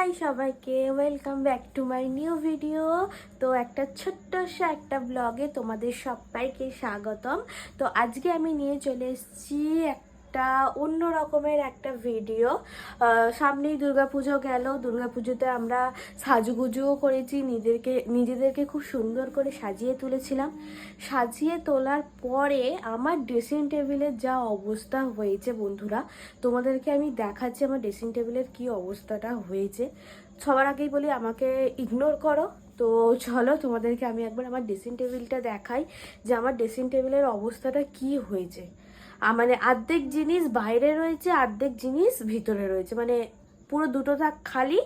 High সবাইকে, welcome back to my new video. তো একটা ছোট্ট একটা ব্লগে তোমাদের সবাইকে স্বাগতম। তো আজকে আমি নিয়ে চলে এসেছি একটা অন্য রকমের একটা ভিডিও। সামনেই দুর্গাপুজো গেল, দুর্গাপুজোতে আমরা সাজুগুজুও করেছি, নিজেদেরকে খুব সুন্দর করে সাজিয়ে তুলেছিলাম। সাজিয়ে তোলার পরে আমার ড্রেসিং টেবিলের যা অবস্থা হয়েছে বন্ধুরা, তোমাদেরকে আমি দেখাচ্ছি আমার ড্রেসিং টেবিলের কি অবস্থাটা হয়েছে। সবার আগেই বলি আমাকে ইগনোর করো। তো চলো তোমাদেরকে আমি একবার আমার ড্রেসিং টেবিলটা দেখাই যে আমার ড্রেসিং টেবিলের অবস্থাটা কি হয়েছে। মানে অর্ধেক জিনিস বাইরে রয়েছে, অর্ধেক জিনিস ভিতরে রয়েছে, মানে পুরো দুটো থাক খালি।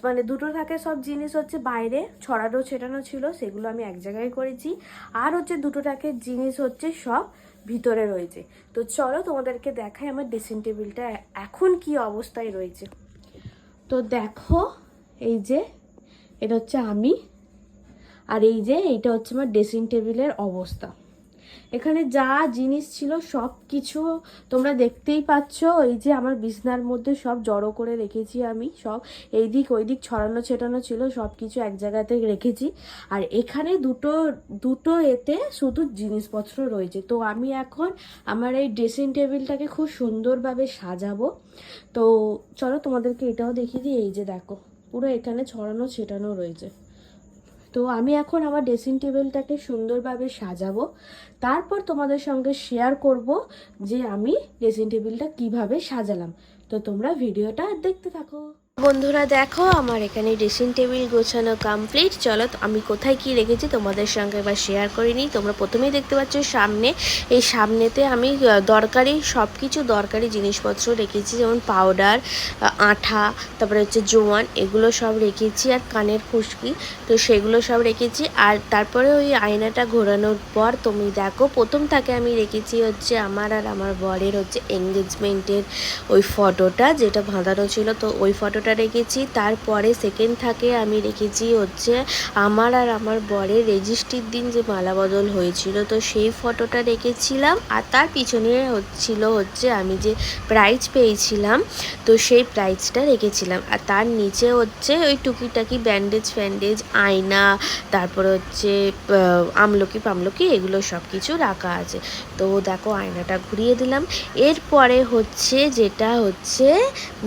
মানে দুটো থাকে সব জিনিস হচ্ছে বাইরে ছড়ানো ছেটানো ছিল, সেগুলো আমি এক জায়গায় করেছি। আর হচ্ছে দুটো থাকের জিনিস হচ্ছে সব ভিতরে রয়েছে। তো চলো তোমাদেরকে দেখাই আমার ড্রেসিং টেবিলটা এখন কি অবস্থায় রয়েছে। তো দেখো, এই যে এটা হচ্ছে আমি, আর এই যে এইটা হচ্ছে আমার ড্রেসিং টেবিলের অবস্থা। এখানে যা জিনিস ছিল সব কিছু তোমরা দেখতেই পাচ্ছ। এই যে আমার বিছনার মধ্যে সব জড়ো করে রেখেছি আমি, সব এই দিক ওই দিক ছড়ানো ছেটানো ছিল, সব কিছু এক জায়গাতে রেখেছি। আর এখানে দুটো দুটো এতে শুধু জিনিসপত্র রয়েছে। তো আমি এখন আমার এই ড্রেসিং টেবিলটাকে খুব সুন্দরভাবে সাজাবো। তো চলো তোমাদেরকে এটাও দেখিয়ে দিই। এই যে দেখো, পুরো এখানে ছড়ানো ছেটানো রয়েছে। তো আমি এখন আমার ড্রেসিং টেবিলটাকে সুন্দরভাবে সাজাবো, তারপর তোমাদের সঙ্গে শেয়ার করব যে আমি ড্রেসিং টেবিলটা কিভাবে সাজালাম। তো তোমরা ভিডিওটা দেখতে থাকো। বন্ধুরা দেখো, আমার এখানে ড্রেসিং টেবিল গোছানো কমপ্লিট। চলো আমি কোথায় কি রেখেছি তোমাদের সঙ্গে এবার শেয়ার করে নিই। তোমরা প্রথমেই দেখতে পাচ্ছ সামনে, এই সামনেতে আমি দরকারি সব কিছু দরকারি জিনিসপত্র রেখেছি, যেমন পাউডার, আঠা, তারপরে হচ্ছে জোয়ান, এগুলো সব রেখেছি, আর কানের খুশকি, তো সেগুলো সব রেখেছি। আর তারপরে ওই আয়নাটা ঘোরানোর পর তুমি দেখো, প্রথম থাকে আমি রেখেছি হচ্ছে আমার আর আমার বরের হচ্ছে এঙ্গেজমেন্টের ওই ফটোটা, যেটা বাঁধানো ছিল, তো ওই ফটোটা রেখেছি। তারপরে সেকেন্ড থাকে আমি রেখেছি হচ্ছে আমার আর আমার বরের রেজিস্ট্রির দিন যে মালা বদল হয়েছিল, তো সেই ফটোটা রেখেছিলাম। আর তার পিছনে হচ্ছিল হচ্ছে আমি যে প্রাইজ পেয়েছিলাম, তো সেই প্রাইজটা রেখেছিলাম। আর তার নিচে হচ্ছে ওই টুকিটাকি ব্যান্ডেজ ফ্যান্ডেজ, আয়না, তারপরে হচ্ছে আমলকি পামলকি, এগুলো সব কিছু রাখা আছে। তো দেখো আয়নাটা ঘুরিয়ে দিলাম। এরপরে হচ্ছে যেটা হচ্ছে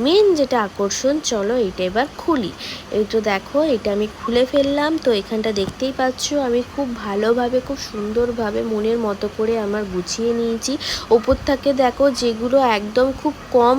মেন যেটা আকর্ষণ, চলো এটা এবার খুলি। এই তো দেখো, এটা আমি খুলে ফেললাম। তো এখানটা দেখতেই পাচ্ছ আমি খুব ভালোভাবে খুব সুন্দরভাবে মনের মতো করে আমার গুছিয়ে নিয়েছি। ওপর থেকে দেখো যেগুলো একদম খুব কম